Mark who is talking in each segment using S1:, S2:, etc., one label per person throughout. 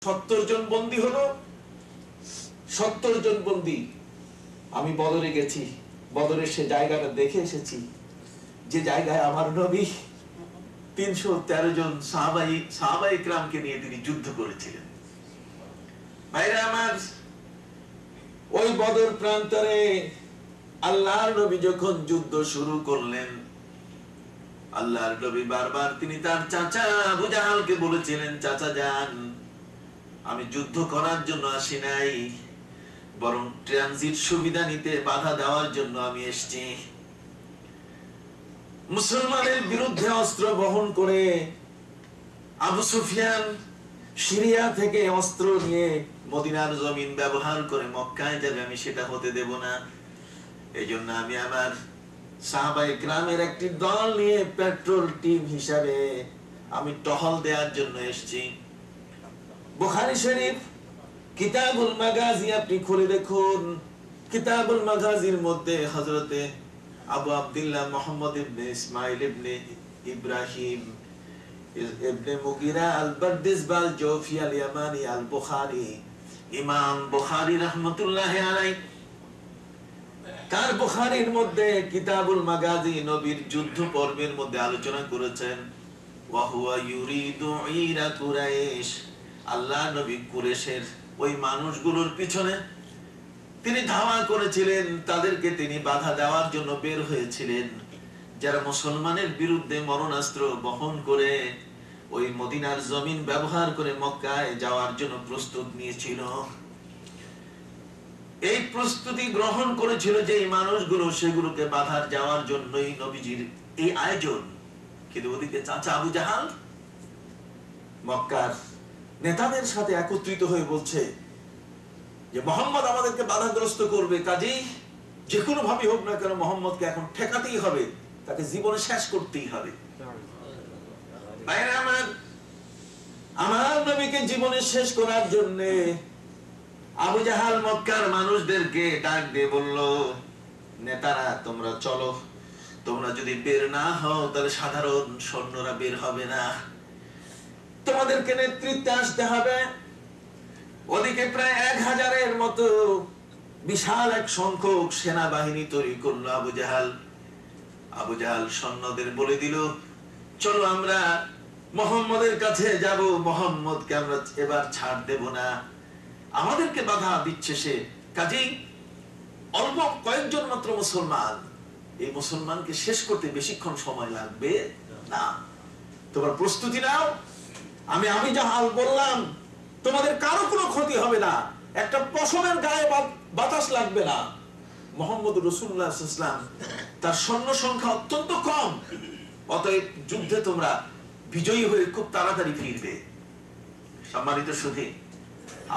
S1: 70 জন বন্দী হলো। 70 জন বন্দী। আমি বদরে গেছি, বদরের সে জায়গাটা দেখে এসেছি যে জায়গায় আমার নবী 313 জন সাহাবায়ে কেরামকে নিয়ে তিনি যুদ্ধ করেছিলেন। ভাইরা আমার, ওই বদর প্রান্তরে আল্লাহর নবী যখন যুদ্ধ শুরু করলেন, আল্লাহর নবী বারবার তিনি তার চাচা আবু জাহালকে বলেছিলেন, চাচা যান, আমি যুদ্ধ করার জন্য আসি নাই, বরং ট্রানজিট সুবিধা নিতে বাধা দেওয়ার জন্য আমি এসেছি। মুসলমানের বিরুদ্ধে অস্ত্র বহন করে আবু সুফিয়ান সিরিয়া থেকে অস্ত্র নিয়ে মদিনার জমিন ব্যবহার করে মক্কায় যাবে, আমি সেটা হতে দেব না। এই জন্য আমি আমার সাহাবায়ে কেরামের একটি দল নিয়ে পেট্রোল টিম হিসাবে আমি টহল দেওয়ার জন্য এসেছি। বুখারী শরীফ কিতাবুল মাগাজি আপনি খুলে দেখুন। কিতাবুল মাগাজির মধ্যে হযরতে আবু আব্দুল্লাহ মুহাম্মদ ইবনে ইসমাঈল ইবনে ইব্রাহিম ইবনে মুগিরা আল-বারদিসবাল জওফি আল-ইয়ামানি আল-বুখারী, ইমাম বুখারী রাহমাতুল্লাহি আলাইহি তার বুখারীর মধ্যে কিতাবুল মাগাজি নবীর যুদ্ধ পর্বের মধ্যে আলোচনা করেছেন। ওয়া হুয়া ইউরিদু ইরা কুরাইশ, আল্লাহ নবী কুরাইশের ওই মানুষগুলোর পিছনে তিনি ধাওয়া করেছিলেন, তাদেরকে তিনি বাধা দেওয়ার জন্য বের হয়েছিলেন, যারা মুসলমানের বিরুদ্ধে মরণাস্ত্র বহন করে ওই মদিনার জমিন ব্যবহার করে মক্কায় যাওয়ার জন্য প্রস্তুত নিয়েছিল। এই প্রস্তুতি গ্রহণ করেছিল যে মানুষগুলো, সেগুলোকে বাধার যাওয়ার জন্যই নবীজির এই আয়োজন। কিন্তু ওদিকে চাচা আবু জাহাল মক্কার নেতাদের সাথে একত্রিত হয়ে বলছে যে মুহাম্মদ আমাদেরকে বাধাগ্রস্ত করবে, কাজেই যে কোনো ভাবে হোক না কেন মুহাম্মদকে এখন ঠেকাতেই হবে, তাকে জীবনে শেষ করতেই হবে। ভাইরা আমার নবীকে জীবনে শেষ করার জন্য আবু জাহাল মক্কার মানুষদেরকে ডাক দিয়ে বলল, নেতারা তোমরা চলো, তোমরা যদি বের না হও তাহলে সাধারণ সৈন্যরা বের হবে না, তোমাদেরকে নেতৃত্বে আসতে হবে। ওদিকে প্রায় 1000-এর মতো বিশাল এক সংখ্যক সেনাবাহিনী তৈরি করলো আবু জাহাল। আবু জাহাল সৈন্যদের বলে দিল, চলো আমরা মুহাম্মদের কাছে যাব, মুহাম্মদকে আমরা এবার ছাড় দেব না, আমাদেরকে বাধা দিচ্ছে সে, কাজেই অল্প কয়েকজন মাত্র মুসলমান, এই মুসলমানকে শেষ করতে বেশিক্ষণ সময় লাগবে না, তোমরা প্রস্তুতি নাও। আমি জাহাল বললাম, তোমাদের কারো কোনো ক্ষতি হবে না, একটা পশমের গায়ে বাতাস লাগবে না। মুহাম্মদ রাসূলুল্লাহ সাল্লাল্লাহু আলাইহি ওয়াসাল্লাম তার সৈন্য সংখ্যা অত্যন্ত কম, অতএব যুদ্ধে তোমরা বিজয়ী হয়ে খুব তাড়াতাড়ি ফিরবে। সম্মানিত সুধী,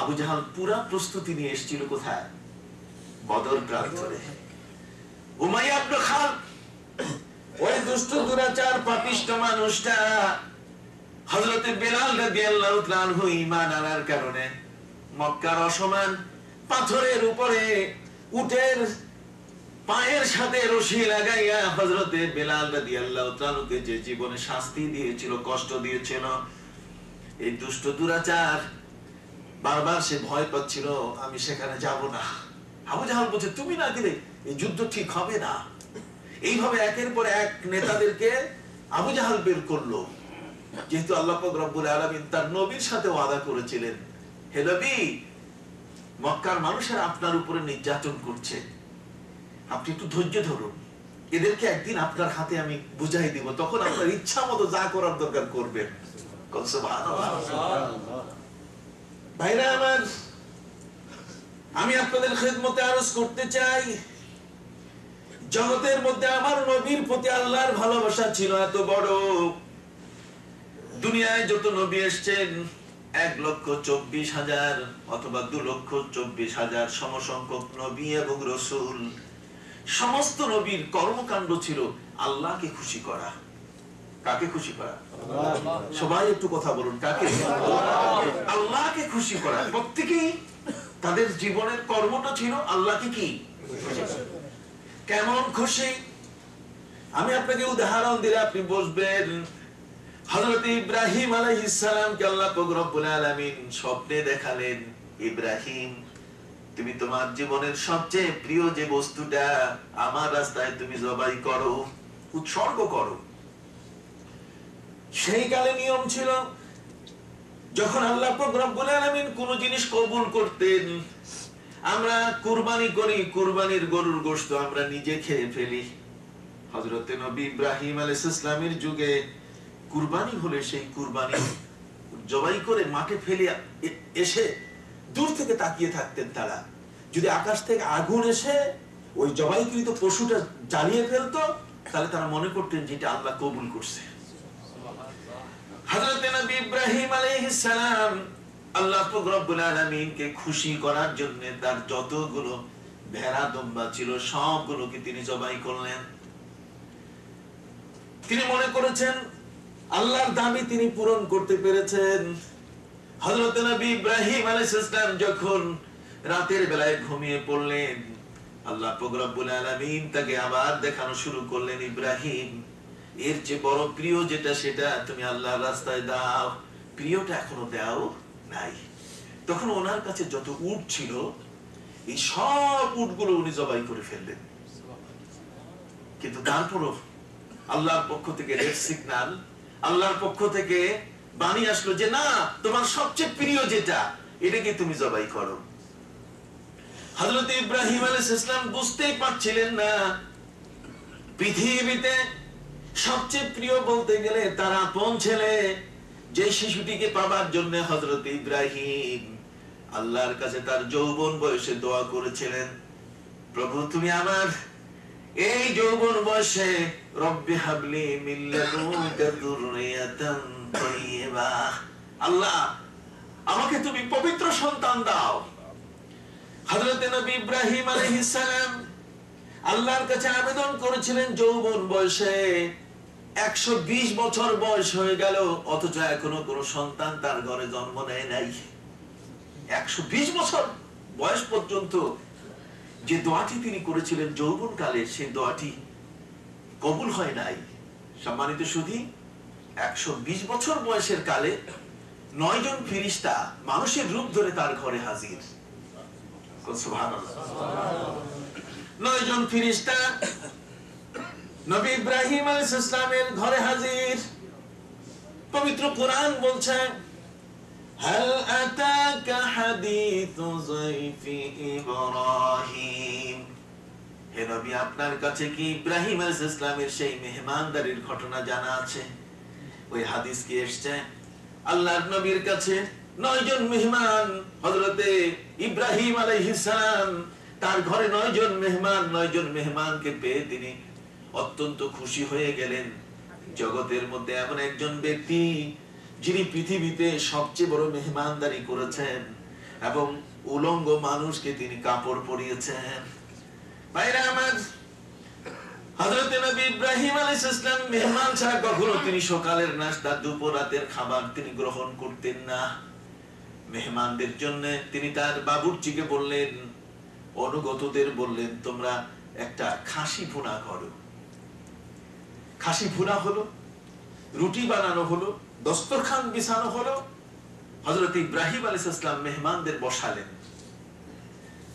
S1: আবু জাহাল পুরা প্রস্তুতি নিয়ে এসেছিল কোথায়? বদর প্রান্তরে। উমাইয়া ইবনে খালদ, ওই দুষ্ট দুরাচার পাপিষ্ঠ মানুষটা হযরতে বেলাল রাদিয়াল্লাহু তাআলা আনহু ঈমান আনার কারণে মক্কার অসমান পাথরের উপরে উটের পায়ের সাথে রশি লাগাইয়া হযরতে বেলাল রাদিয়াল্লাহু তাআলাকে যে জীবনে শাস্তি দিয়েছিল, কষ্ট দিয়েছিল, এই দুষ্ট দুরাচার বারবার সে ভয় পাচ্ছিল, আমি সেখানে যাব না। আবু জাহাল বলছে, তুমি না গেলে এই যুদ্ধ ঠিক হবে না। এইভাবে একের পর এক নেতাদেরকে আবু জাহাল বের করলো, যেহেতু আল্লাহ পাক রব্বুল আলামিন তার নবীর সাথে ওয়াদা করেছিলেন, হে নবী, মক্কার মানুষেরা আপনার উপরে নির্যাতন করছে, আপনি একটু ধৈর্য ধরুন, এদেরকে একদিন আপনার হাতে আমি বুঝাই দিব, তখন আপনার ইচ্ছা মতো যা করার দরকার করবেন। সুবহানাল্লাহ। ভাইরা আমার, আমি আপনাদের খেদমতে আরজ করতে চাই, জগতের মধ্যে আমার নবীর প্রতি আল্লাহর ভালোবাসা ছিল এত বড়, দুনিয়ায় যত নবী এসেছেন 1,24,000 অথবা 2,24,000 সমসংখ্যক নবী এবং রাসূল, সমস্ত নবীর কর্মকাণ্ড ছিল আল্লাহকে খুশি করা। কাকে খুশি করা? সবাই একটু কথা বলুন, কাকে? আল্লাহকে খুশি করা। প্রত্যেকেই তাদের জীবনের কর্মটা ছিল আল্লাহকে কি কেমন খুশি। আমি আপনাকে উদাহরণ দিলে আপনি বুঝবেন। হযরত ইব্রাহিম আলাইহিস সালামকে আল্লাহ পাক রব্বুল আলামিন স্বপ্নে দেখালেন, ইব্রাহিম তুমি তোমার জীবনের সবচেয়ে প্রিয় যে বস্তুটা আমার রাস্তায় তুমি জবাই করো, উৎসর্গ করো। সেই কালে নিয়ম ছিল, যখন আল্লাহ পাক রব্বুল আলামিন কোন জিনিস কবুল করতেন, আমরা কুরবানি করি, কুরবানির গরুর গোশত আমরা নিজে খেয়ে ফেলি। হযরত নবী ইব্রাহিম আলাইহিস সালামের যুগে কুরবানি হলে সেই কুরবানি জবাই করে মাঠে ফেলে এসে দূর থেকে তাকিয়ে থাকতেন তারা। যদি আকাশ থেকে আগুন এসে ওই জবাইকৃত পশুটা জ্বালিয়ে ফেলতো, তাহলে তারা মনে করতেন যেটা আল্লাহ কবুল করছে। হযরত নবী ইব্রাহিম আলাইহিস সালাম আল্লাহ পাক রব্বুল আলামিনকে খুশি করার জন্য তার যতগুলো ভেড়া দম্বা ছিল সবগুলোকে তিনি জবাই করলেন। তিনি মনে করেছেন আল্লাহর দাবি তিনি পূরণ করতে পেরেছেন। হযরত নবী ইব্রাহিম আলাইহিস সালাম যখন রাতের বেলায় ঘুমিয়ে পড়লেন, আল্লাহ পাক রব্বুল আলামিন তাকে আবার দেখানো শুরু করলেন, ইব্রাহিম এর যে বড় প্রিয় যেটা সেটা তুমি আল্লাহর রাস্তায় দাও। প্রিয়টা এখনো দাও নাই। তখন ওনার কাছে যত উট ছিল এই সব উটগুলো উনি জবাই করে ফেললেন। কিন্তু তারপরও আল্লাহর পক্ষ থেকে রেড সিগন্যাল, আল্লাহর পক্ষ থেকে বাণী আসলো যে না, তোমার সবচেয়ে প্রিয় যেটা এটাকে তুমি জবাই করো। হযরত ইব্রাহিম আলাইহিস সালাম বুঝতেই পারছিলেন না, পৃথিবীতে সবচেয়ে প্রিয় বলতে গেলে তার আপন ছেলে, যে শিশুটিকে পাবার জন্য হযরত ইব্রাহিম আল্লাহর কাছে তার যৌবন বয়সে দোয়া করেছিলেন, প্রভু তুমি আমার এই যৌবন বয়সে রব্বি হাবলি মিন লাদুনকা যুররিয়াতান তাইয়্যিবা, আল্লাহ আমাকে তুমি পবিত্র সন্তান দাও। হযরত নবী ইব্রাহিম আলাইহিস সালাম আল্লাহর কাছে আবেদন করেছিলেন যৌবন বয়সে। 120 বছর বয়স হয়ে গেল, অথচ এখনো কোনো সন্তান তার ঘরে জন্ম নেয় নাই। 120 বছর বয়স পর্যন্ত যে দোয়াটি তিনি করেছিলেন যৌবন কালে, সেই দোয়াটি কবুল হয় নাই। সম্মানিত সুধী, 120 বছর বয়সের কালে 9 জন ফেরেশতা মানুষের রূপ ধরে তার ঘরে হাজির। সুবহানাল্লাহ। 9 জন ফেরেশতা নবী ইব্রাহিম আলাইহিস সালামের ঘরে হাজির। পবিত্র কোরআন বলছে, হাল আতাকা হাদিসু যায়ফি ইব্রাহিম, হে নবী আপনার কাছে কি ইব্রাহিম আলাইহিস সালামের সেই মেহমানদারির ঘটনা জানা আছে? ওই হাদিস কি এসেছে আল্লাহর নবীর কাছে। 9 জন মেহমান, হযরতে ইব্রাহিম আলাইহিস সালাম তার ঘরে 9 জন মেহমান, 9 জন মেহমানকে পেয়ে তিনি অত্যন্ত খুশি হয়ে গেলেন। জগতের মধ্যে এমন একজন ব্যক্তি যিনি পৃথিবীতে সবচেয়ে বড় মেহমানদারি করেছেন এবং উলঙ্গ মানুষকে তিনি কাপড় পরিয়েছেন। ভাইরা আমার, হযরত নবী ইব্রাহিম আলাইহিস সালাম মেহমান ছাড়া কখনো তিনি সকালের নাস্তা, দুপুর, রাতের খাবার তিনি গ্রহণ করতেন না। মেহমানদের জন্য তিনি তার বাবুর্চিকে বললেন, অনুগতদের বললেন, তোমরা একটা খাসি ভুনা করো। খাসি ভুনা হলো, রুটি বানানো হলো, দস্তরখান বিছানো হলো। হযরত ইব্রাহিম আলাইহিস সালাম মেহমানদের বসালেন।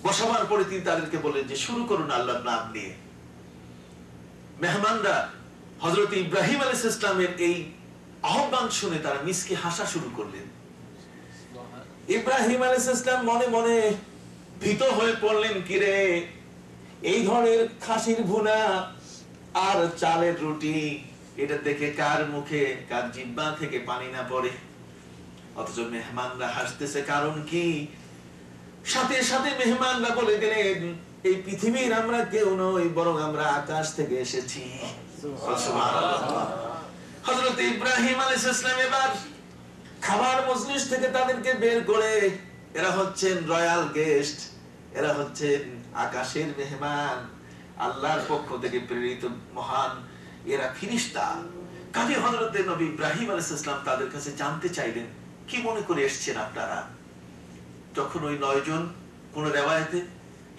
S1: বসাবার পরে তিনি তাদেরকে বললেন যে শুরু করুন আল্লাহর নাম নিয়ে। মেহমানরা হযরত ইব্রাহিম আলাইহিস সালামের এই আহ্বান শুনে তারা মিসকে হাসা শুরু করলেন। ইব্রাহিম আলাইহিস সালাম মনে মনে ভীত হয়ে পড়লেন, কিরে এই ধরনের খাসির ভুনা আর চালের রুটি, এটা দেখে কার মুখে, কার জিহ্বা থেকে পানি না পড়ে? অথচ মেহমানরা হাসতেছে, কারণ কি? সাথে সাথে মেহমানরা বলে দিলেন, এই পৃথিবীর আমরা কেউ নই, বরং আমরা আকাশ থেকে এসেছি। সুবহানাল্লাহ। হযরত ইব্রাহিম আলাইহিস সালাম এবার খাবার মজলিস থেকে তাদেরকে বের করে, এরা হচ্ছেন রয়্যাল গেস্ট, এরা হচ্ছেন আকাশের মেহমান, আল্লাহর পক্ষ থেকে প্রেরিত মহান এরা ফেরেশতা। কাজে হযরত নবী ইব্রাহিম আলাইহিস সালাম তাদের কাছে জানতে চাইলেন, কি মনে করে এসেছেন আপনারা? তখন ওই 9 জন, কোন রিওয়ায়াতে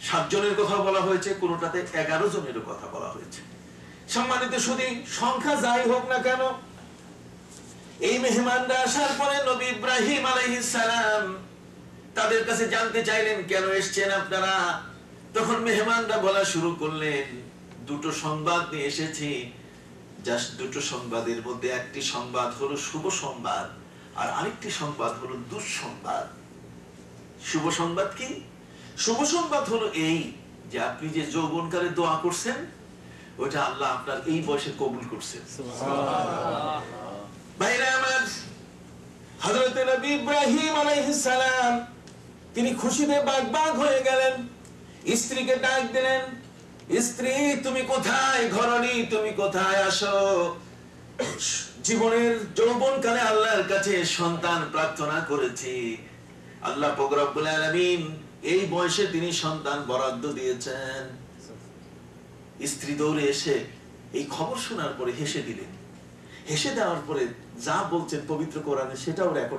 S1: 7 জনের কথা বলা হয়েছে, কোনটাতে 11 জনেরও কথা বলা হয়েছে। সম্মানিত সুধী, সংখ্যা যাই হোক না কেন, এই মেহমানরা আসার পরে নবী ইব্রাহিম আলাইহিস সালাম তাদের কাছে জানতে চাইলেন, কেন এসেছেন আপনারা? তখন মেহমানরা বলা শুরু করলেন, দুটো সংবাদ নিয়ে এসেছি। জাস্ট দুটো সংবাদের মধ্যে একটি সংবাদ হলো শুভ সংবাদ, আর আরেকটি সংবাদ হলো দুঃসংবাদ। শুভ সংবাদ কি? শুভ সংবাদ হলো এই যে আপনি যে যৌবনকালে দোয়া করছেন, ওটা আল্লাহ আপনার এই বয়সে কবুল করছেন। ভাইরা আমার, হযরত নবী ইব্রাহিম আলাইহিস সালাম তিনি খুশিতে বাগবাগ হয়ে গেলেন। স্ত্রীকে ডাক দিলেন, স্ত্রী তুমি কোথায়? ঘরণী তুমি কোথায়? আসো। জীবনের যৌবনকালে আল্লাহর কাছে সন্তান প্রার্থনা করেছি, আল্লাহ পাক রব্বুল আলামিন এই বয়সে তিনি সন্তান বরাদ্দ দিয়েছেন। স্ত্রী দৌড়ে এসে এই খবর শোনার পরে হেসে দিলেন। হেসে দেওয়ার পরে যা বলছেন পবিত্র কোরআনে সেটাও রেকর্ড